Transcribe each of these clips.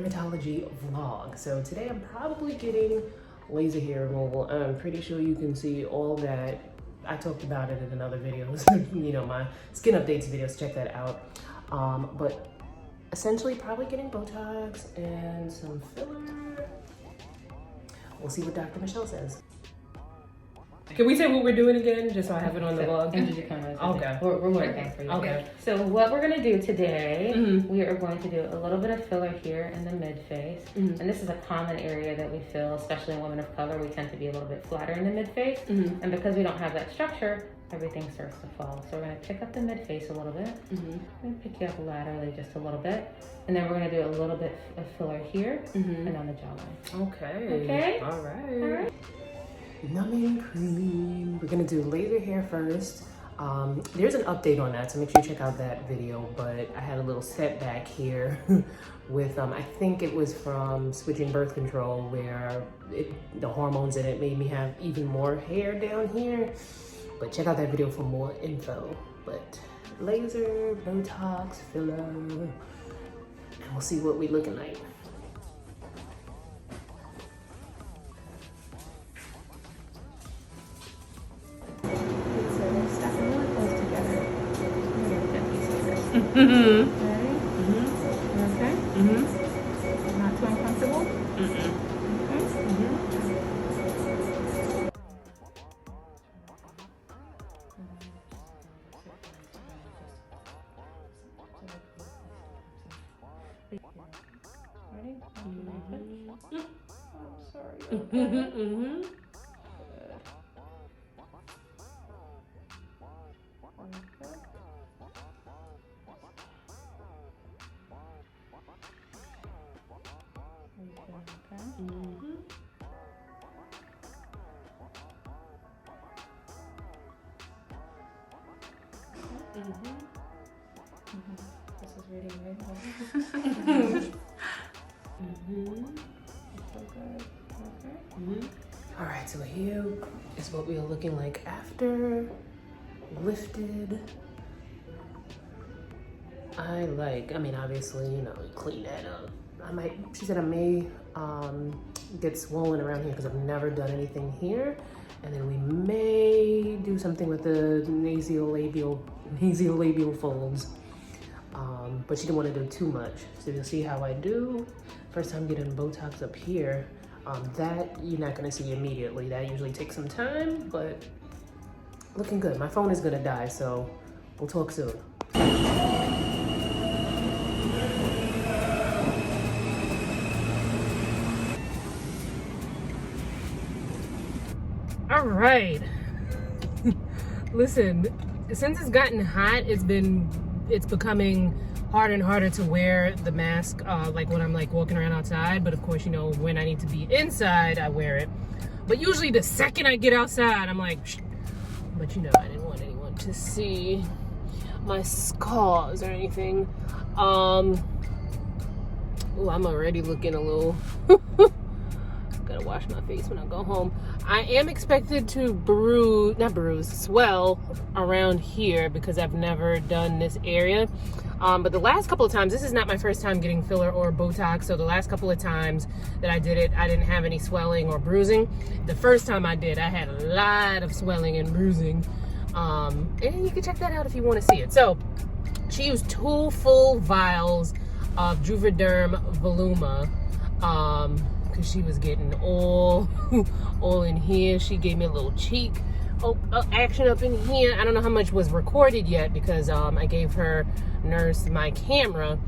dermatology vlog. So today I'm probably getting laser hair removal. I'm pretty sure you can see all that. I talked about it in another video. You know, my skin updates videos, check that out. But essentially probably getting Botox and some filler. We'll see what Dr. Michelle says. Can we say what we're doing again, just so I have it on the vlog? Okay. We're working for you. Okay. So what we're gonna do today, we are going to do a little bit of filler here in the mid face. And this is a common area that we feel, especially in women of color, we tend to be a little bit flatter in the mid face. And because we don't have that structure, everything starts to fall. So we're gonna pick up the mid face a little bit. I'm gonna pick you up laterally just a little bit. And then we're gonna do a little bit of filler here and on the jawline. Okay. Okay? All right. All right. Numbing cream. We're gonna do laser hair first. There's an update on that, so make sure you check out that video. But I had a little setback here with, I think it was from switching birth control, where the hormones in it made me have even more hair down here. But check out that video for more info. But laser, Botox, filler, and we'll see what we're looking like. Ready? Okay? Not too uncomfortable? Okay? Ready? I'm sorry. This is ready, right? All right, so here is what we are looking like after lifted. I mean, obviously, you know, clean that up. She said I may get swollen around here because I've never done anything here. And then we may do something with the nasolabial folds. But she didn't want to do too much. So you'll see how I do. First time getting Botox up here. That you're not gonna see immediately. That usually takes some time, but looking good. My phone is gonna die, so we'll talk soon. All right. Listen, since it's gotten hot, it's becoming harder and harder to wear the mask, like when I'm like walking around outside. But of course, you know, when I need to be inside, I wear it. But usually the second I get outside, I'm like, shh. But you know, I didn't want anyone to see my scars or anything. Oh, I'm already looking a little gotta wash my face when I go home. I am expected to swell around here because I've never done this area. But the last couple of times, this is not my first time getting filler or Botox, so the last couple of times that I did it, I didn't have any swelling or bruising. The first time I did, I had a lot of swelling and bruising. And you can check that out if you want to see it. So she used 2 full vials of Derm Voluma, because she was getting all in here. She gave me a little cheek action up in here. I don't know how much was recorded yet because I gave her nurse my camera,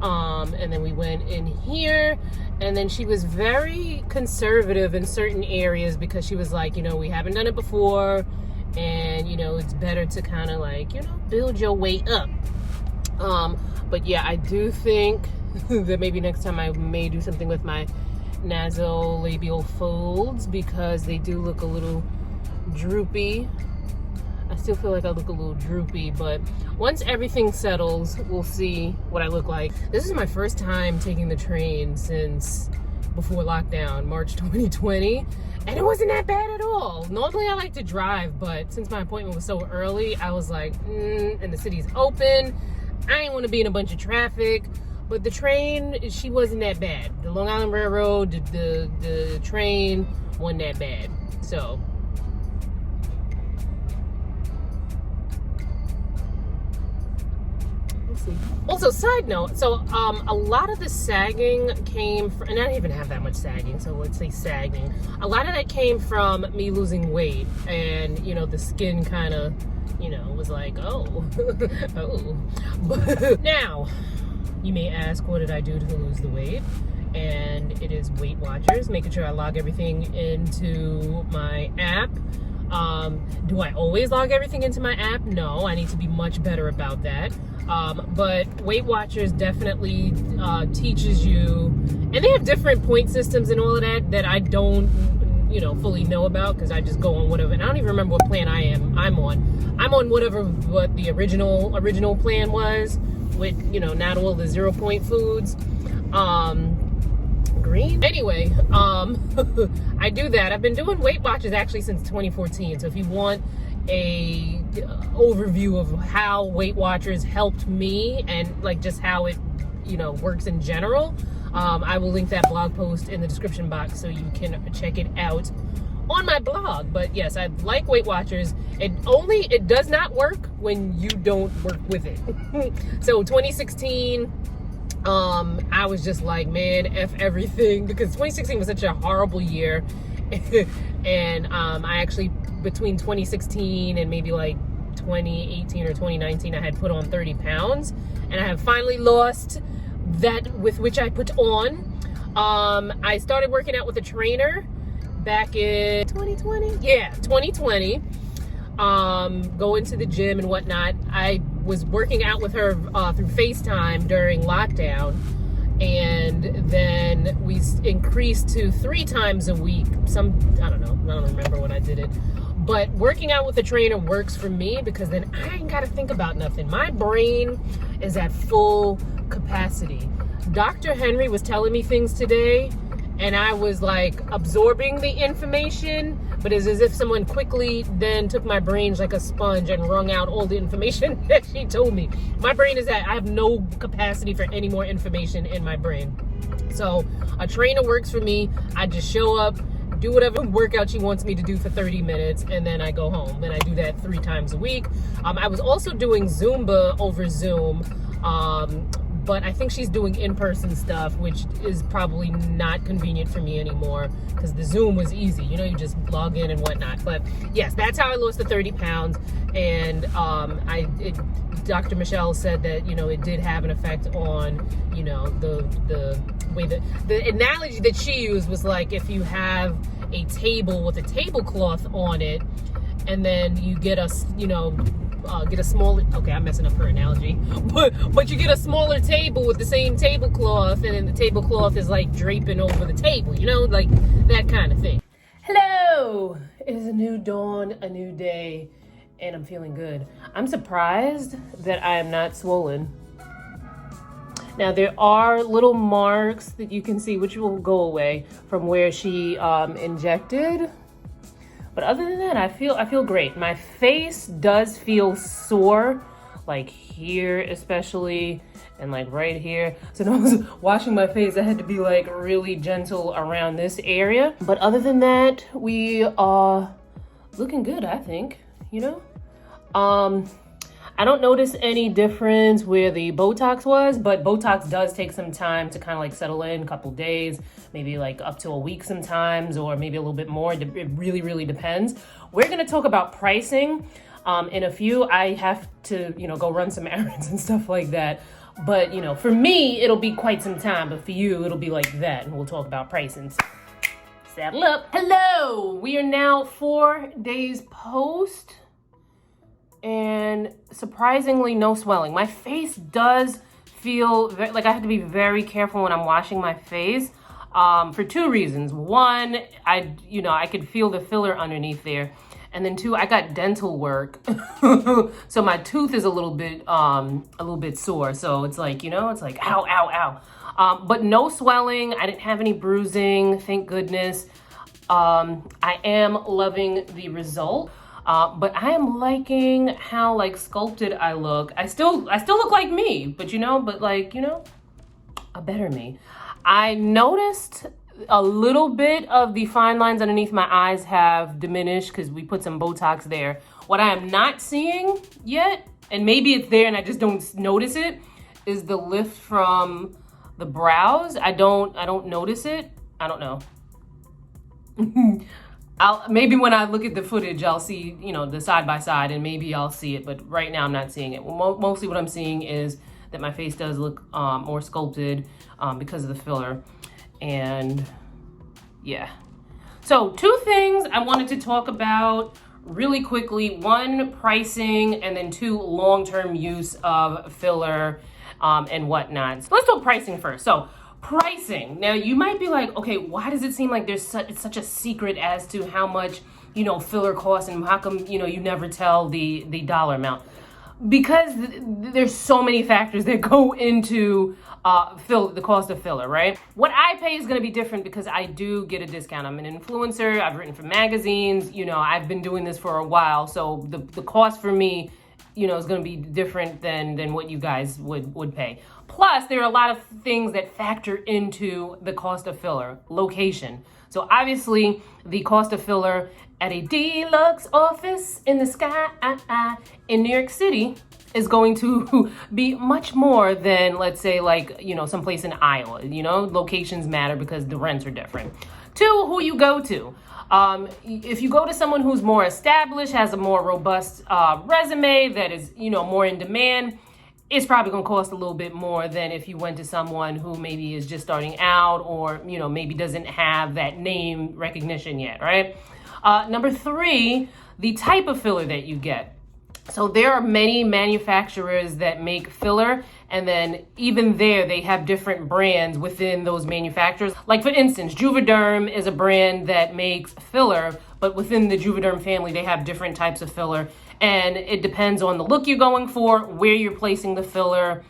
and then we went in here, and then she was very conservative in certain areas because she was like, you know, we haven't done it before, and you know, it's better to kind of like, you know, build your way up. But yeah, I do think that maybe next time I may do something with my nasolabial folds because they do look a little droopy. I still feel like I look a little droopy, but once everything settles, we'll see what I look like. This is my first time taking the train since before lockdown, March 2020, and it wasn't that bad at all. Normally I like to drive, but since my appointment was so early, I was like, and the city's open. I didn't want to be in a bunch of traffic. But the train, she wasn't that bad. The Long Island Railroad, the train wasn't that bad. So. Let's see. Also, side note, so a lot of the sagging came from, and I don't even have that much sagging, so let's say sagging. A lot of that came from me losing weight, and, you know, the skin kind of, you know, was like, oh, oh. But now, you may ask, what did I do to lose the weight? And it is Weight Watchers, making sure I log everything into my app. Do I always log everything into my app? No, I need to be much better about that. But Weight Watchers definitely teaches you, and they have different point systems and all of that I don't, you know, fully know about, because I just go on whatever, and I don't even remember what plan I'm on. I'm on what the original plan was, with, you know, not all the 0 point foods. Green. Anyway, I do that. I've been doing Weight Watchers actually since 2014. So if you want a overview of how Weight Watchers helped me and like just how it, you know, works in general, I will link that blog post in the description box so you can check it out on my blog. But yes, I like Weight Watchers. It does not work when you don't work with it. So 2016, I was just like, man, F everything, because 2016 was such a horrible year. And I actually, between 2016 and maybe like 2018 or 2019, I had put on 30 pounds, and I have finally lost that with which I put on. I started working out with a trainer back in 2020. Yeah, 2020. Going to the gym and whatnot. I was working out with her through FaceTime during lockdown, and then we increased to 3 times a week. I don't remember when I did it, but working out with a trainer works for me, because then I ain't gotta think about nothing. My brain is at full capacity. Dr. Henry was telling me things today, and I was like absorbing the information, but it's as if someone quickly then took my brains like a sponge and wrung out all the information that she told me. My brain is I have no capacity for any more information in my brain. So a trainer works for me. I just show up, do whatever workout she wants me to do for 30 minutes, and then I go home. And I do that 3 times a week. I was also doing Zumba over Zoom. But I think she's doing in-person stuff, which is probably not convenient for me anymore, because the Zoom was easy. You know, you just log in and whatnot. But yes, that's how I lost the 30 pounds. And Dr. Michelle said that, you know, it did have an effect on, you know, the way that, the analogy that she used was like, if you have a table with a tablecloth on it, and then you get a, you know, get a smaller, okay, I'm messing up her analogy, but you get a smaller table with the same tablecloth, and then the tablecloth is like draping over the table, you know, like that kind of thing. Hello, it is a new dawn, a new day, and I'm feeling good. I'm surprised that I am not swollen. Now there are little marks that you can see, which will go away from where she injected. But other than that, I feel great. My face does feel sore, like here especially, and like right here. So when I was washing my face, I had to be like really gentle around this area. But other than that, we are looking good, I think, you know? I don't notice any difference where the Botox was, but Botox does take some time to kind of like settle in, a couple days, maybe like up to a week sometimes, or maybe a little bit more. It really, really depends. We're going to talk about pricing in a few. I have to, you know, go run some errands and stuff like that. But, you know, for me, it'll be quite some time, but for you, it'll be like that. And we'll talk about pricing. Saddle up. Hello. We are now 4 days post. And surprisingly, no swelling. My face does feel like I have to be very careful when I'm washing my face for 2 reasons. One, I could feel the filler underneath there. And then 2, I got dental work. So my tooth is a little bit sore. So it's like, you know, it's like, ow, ow, ow. But no swelling. I didn't have any bruising, thank goodness. I am loving the result. But I am liking how like sculpted I look. I still look like me, but you know, a better me. I noticed a little bit of the fine lines underneath my eyes have diminished because we put some Botox there. What I am not seeing yet, and maybe it's there and I just don't notice it, is the lift from the brows. I don't notice it. I don't know. Maybe when I look at the footage, I'll see, you know, the side by side, and maybe I'll see it, but right now I'm not seeing it. Mostly what I'm seeing is that my face does look more sculpted because of the filler. And yeah. So 2 things I wanted to talk about really quickly. 1, pricing, and then 2, long-term use of filler and whatnot. So let's talk pricing first. So pricing. Now you might be like, okay, why does it seem like it's such a secret as to how much, you know, filler costs, and how come, you know, you never tell the dollar amount? Because there's so many factors that go into the cost of filler, right? What I pay is going to be different because I do get a discount. I'm an influencer. I've written for magazines. You know, I've been doing this for a while. So the cost for me, you know, is going to be different than what you guys would pay. Plus, there are a lot of things that factor into the cost of filler. Location. So obviously, the cost of filler at a deluxe office in the sky in New York City is going to be much more than, let's say, like, you know, someplace in Iowa. You know, locations matter because the rents are different. 2, who you go to. If you go to someone who's more established, has a more robust resume that is, you know, more in demand, it's probably going to cost a little bit more than if you went to someone who maybe is just starting out, or, you know, maybe doesn't have that name recognition yet, right? Number 3, the type of filler that you get. So there are many manufacturers that make filler, and then even there, they have different brands within those manufacturers. Like, for instance, Juvederm is a brand that makes filler, but within the Juvederm family, they have different types of filler, and it depends on the look you're going for, where you're placing the filler,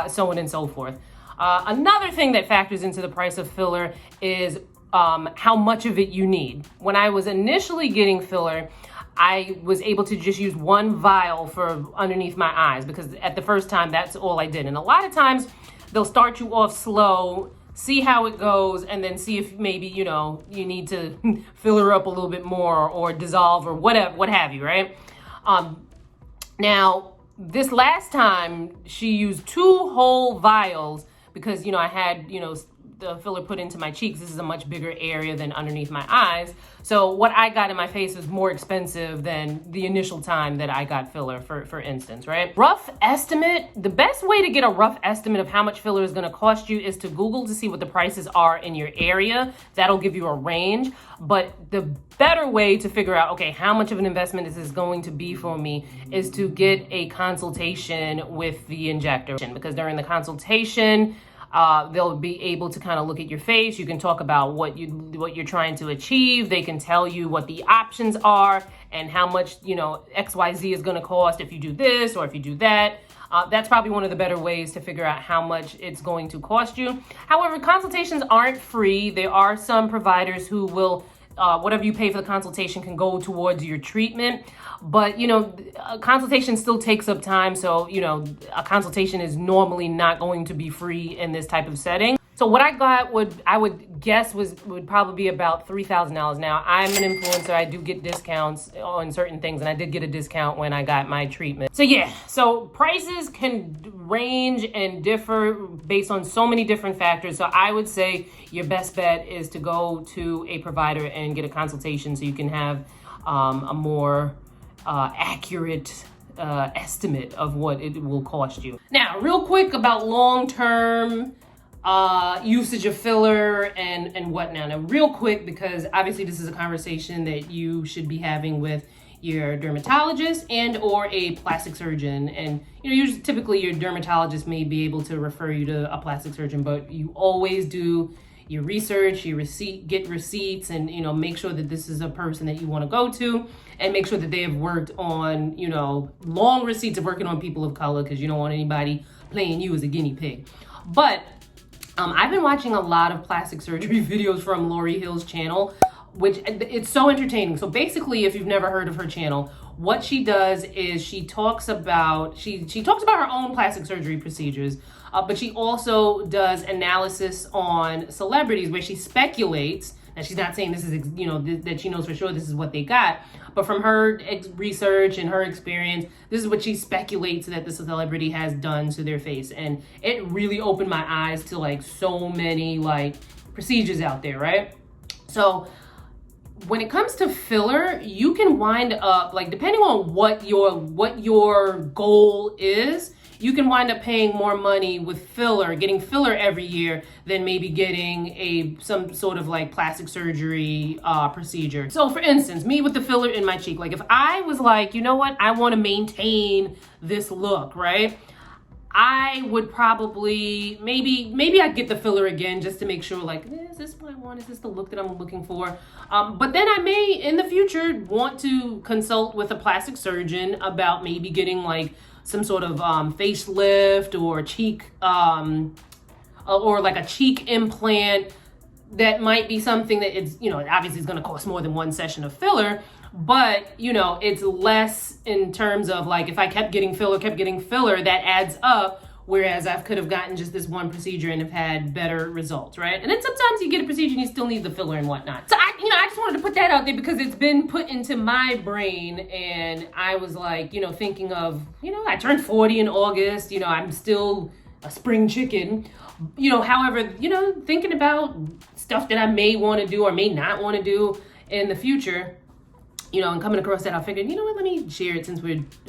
so on and so forth. Another thing that factors into the price of filler is how much of it you need. When I was initially getting filler, I was able to just use 1 vial for underneath my eyes, because at the first time, that's all I did. And a lot of times they'll start you off slow, see how it goes, and then see if maybe, you know, you need to filler up a little bit more or dissolve or whatever, what have you, right? Now, this last time she used 2 whole vials because, you know, I had, you know, the filler put into my cheeks. This is a much bigger area than underneath my eyes. So what I got in my face is more expensive than the initial time that I got filler, for instance, right? Rough estimate. The best way to get a rough estimate of how much filler is going to cost you is to Google to see what the prices are in your area. That'll give you a range. But the better way to figure out, okay, how much of an investment is this going to be for me, is to get a consultation with the injector. Because during the consultation, they'll be able to kind of look at your face. You can talk about what you're trying to achieve. They can tell you what the options are and how much, you know, XYZ is going to cost if you do this or if you do that. That's probably one of the better ways to figure out how much it's going to cost you. However, consultations aren't free. There are some providers who will, whatever you pay for the consultation can go towards your treatment. But, you know, a consultation still takes up time. So, you know, a consultation is normally not going to be free in this type of setting. So what I got I would guess would probably be about $3,000. Now, I'm an influencer. I do get discounts on certain things, and I did get a discount when I got my treatment. So yeah, so prices can range and differ based on so many different factors. So I would say your best bet is to go to a provider and get a consultation so you can have a more accurate estimate of what it will cost you. Now, real quick about long-term usage of filler and whatnot. Now, real quick, because obviously this is a conversation that you should be having with your dermatologist and or a plastic surgeon. And, you know, usually, typically your dermatologist may be able to refer you to a plastic surgeon, but you always do your research, get receipts, and, you know, make sure that this is a person that you want to go to, and make sure that they have worked on, you know, long receipts of working on people of color, because you don't want anybody playing you as a guinea pig. But I've been watching a lot of plastic surgery videos from Lori Hill's channel, which it's so entertaining. So basically, if you've never heard of her channel, what she does is she talks about her own plastic surgery procedures. but she also does analysis on celebrities where she speculates. Now, she's not saying this is, that she knows for sure this is what they got, but from her research and her experience, this is what she speculates that the celebrity has done to their face. And it really opened my eyes to like so many like procedures out there, right? So when it comes to filler, you can wind up, like, depending on what your goal is, you can wind up paying more money with filler, getting filler every year, than maybe getting some sort of like plastic surgery procedure. So for instance, me with the filler in my cheek, like if I was like, you know what, I want to maintain this look, right? I would probably, maybe I'd get the filler again just to make sure, like, is this what I want? Is this the look that I'm looking for? But then I may, in the future, want to consult with a plastic surgeon about maybe getting, like, some sort of facelift or cheek, or like a cheek implant. That might be something that it's, obviously it's going to cost more than one session of filler. But, it's less in terms of like, if I kept getting filler, that adds up. Whereas I could have gotten just this one procedure and have had better results, right? And then sometimes you get a procedure and you still need the filler and whatnot. So I just wanted to put that out there because it's been put into my brain, and I was like, thinking of, I turned 40 in August, I'm still a spring chicken, however, thinking about stuff that I may want to do or may not want to do in the future. And coming across that, I figured, what, let me share it since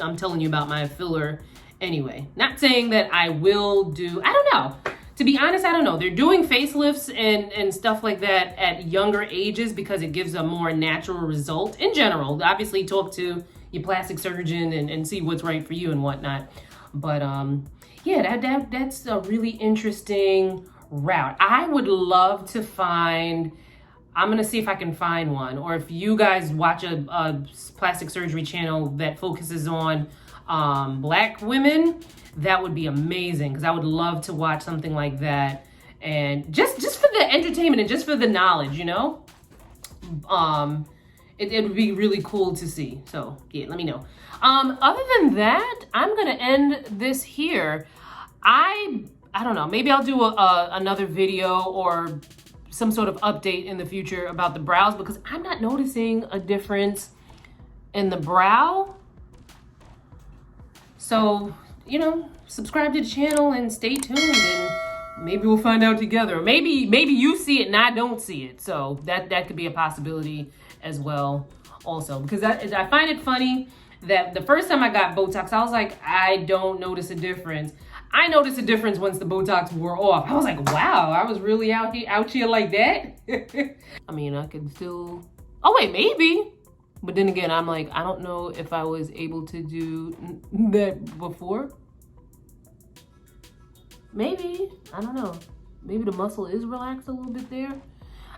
I'm telling you about my filler anyway. Not saying that I will do, I don't know. To be honest, I don't know. They're doing facelifts and stuff like that at younger ages because it gives a more natural result in general. Obviously, talk to your plastic surgeon and see what's right for you and whatnot. But yeah, that's a really interesting route. I would love to find, I'm going to see if I can find one, or if you guys watch a plastic surgery channel that focuses on Black women, that would be amazing, because I would love to watch something like that, and just for the entertainment and just for the knowledge, it would be really cool to see. So yeah, let me know. Other than that, I'm going to end this here. I don't know, maybe I'll do another video or some sort of update in the future about the brows, because I'm not noticing a difference in the brow. So, subscribe to the channel and stay tuned, and maybe we'll find out together. Maybe you see it and I don't see it. So that could be a possibility as well also, because I find it funny that the first time I got Botox, I was like, I don't notice a difference. I noticed a difference once the Botox wore off. I was like, wow, I was really out here like that. I mean, I could still, oh wait, maybe. But then again, I'm like, I don't know if I was able to do that before. Maybe, I don't know. Maybe the muscle is relaxed a little bit there.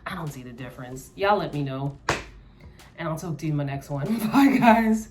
I don't see the difference. Y'all let me know. And I'll talk to you in my next one. Bye, guys.